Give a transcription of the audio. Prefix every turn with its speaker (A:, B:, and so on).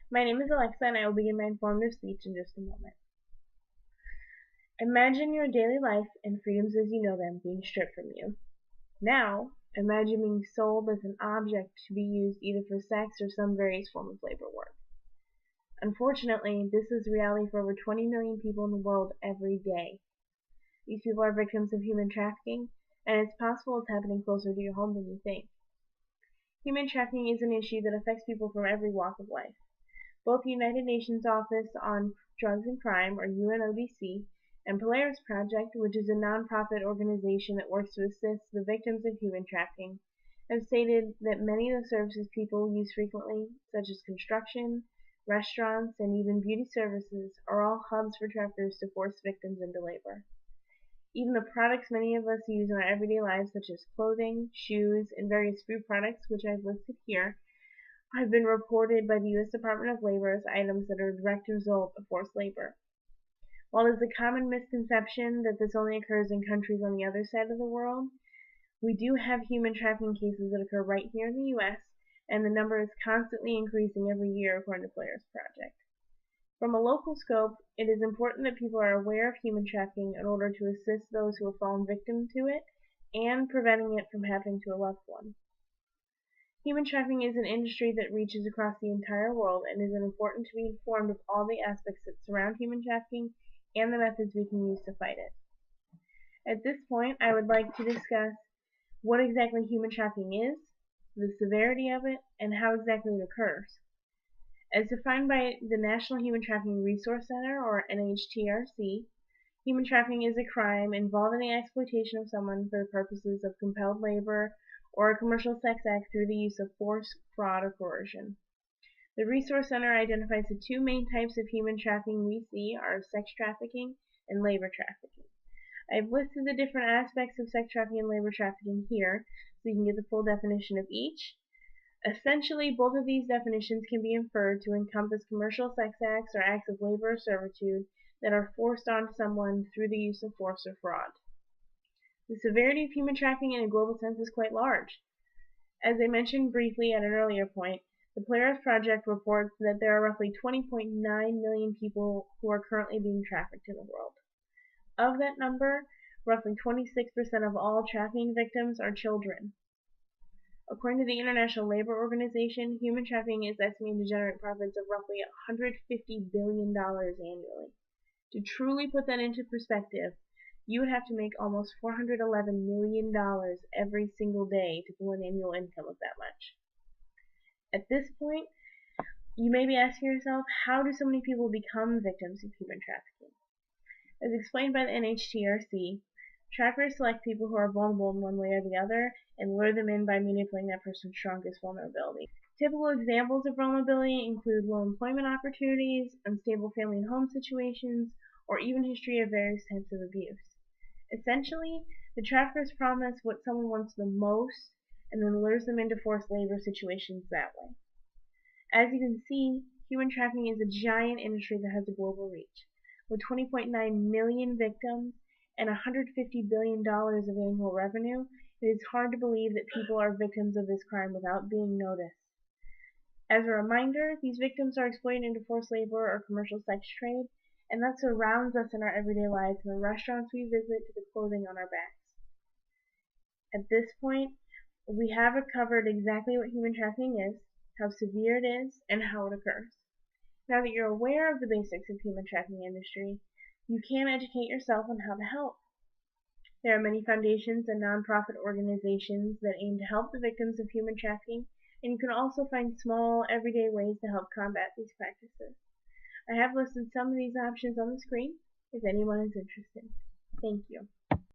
A: My name is Alexa, and I will begin my informative speech in just a moment. Imagine your daily life and freedoms as you know them being stripped from you. Now, imagine being sold as an object to be used either for sex or some various form of labor work. Unfortunately, this is reality for over 20 million people in the world every day. These people are victims of human trafficking, and it's possible it's happening closer to your home than you think. Human trafficking is an issue that affects people from every walk of life. Both the United Nations Office on Drugs and Crime, or UNODC, and Polaris Project, which is a non-profit organization that works to assist the victims of human trafficking, have stated that many of the services people use frequently, such as construction, restaurants, and even beauty services, are all hubs for traffickers to force victims into labor. Even the products many of us use in our everyday lives, such as clothing, shoes, and various food products, which I've listed here, have been reported by the U.S. Department of Labor as items that are a direct result of forced labor. While it is a common misconception that this only occurs in countries on the other side of the world, we do have human trafficking cases that occur right here in the U.S., and the number is constantly increasing every year according to Polaris Project. From a local scope, it is important that people are aware of human trafficking in order to assist those who have fallen victim to it and preventing it from happening to a loved one. Human trafficking is an industry that reaches across the entire world, and it is important to be informed of all the aspects that surround human trafficking and the methods we can use to fight it. At this point, I would like to discuss what exactly human trafficking is, the severity of it, and how exactly it occurs. As defined by the National Human Trafficking Resource Center, or NHTRC, human trafficking is a crime involving the exploitation of someone for the purposes of compelled labor or a commercial sex act through the use of force, fraud, or coercion. The Resource Center identifies the two main types of human trafficking we see are sex trafficking and labor trafficking. I've listed the different aspects of sex trafficking and labor trafficking here so you can get the full definition of each. Essentially, both of these definitions can be inferred to encompass commercial sex acts or acts of labor or servitude that are forced on someone through the use of force or fraud. The severity of human trafficking in a global sense is quite large. As I mentioned briefly at an earlier point, the Polaris Project reports that there are roughly 20.9 million people who are currently being trafficked in the world. Of that number, roughly 26% of all trafficking victims are children. According to the International Labor Organization, human trafficking is estimated to generate profits of roughly $150 billion annually. To truly put that into perspective, you would have to make almost $411 million every single day to pull an annual income of that much. At this point, you may be asking yourself, how do so many people become victims of human trafficking? As explained by the NHTRC, traffickers select people who are vulnerable in one way or the other and lure them in by manipulating that person's strongest vulnerability. Typical examples of vulnerability include low employment opportunities, unstable family and home situations, or even history of various types of abuse. Essentially, the traffickers promise what someone wants the most and then lures them into forced labor situations that way. As you can see, human trafficking is a giant industry that has a global reach. With 20.9 million victims and $150 billion of annual revenue, it is hard to believe that people are victims of this crime without being noticed. As a reminder, these victims are exploited into forced labor or commercial sex trade, and that surrounds us in our everyday lives, from the restaurants we visit to the clothing on our backs. At this point, we have covered exactly what human trafficking is, how severe it is, and how it occurs. Now that you're aware of the basics of human trafficking industry, you can educate yourself on how to help. There are many foundations and nonprofit organizations that aim to help the victims of human trafficking, and you can also find small, everyday ways to help combat these practices. I have listed some of these options on the screen if anyone is interested. Thank you.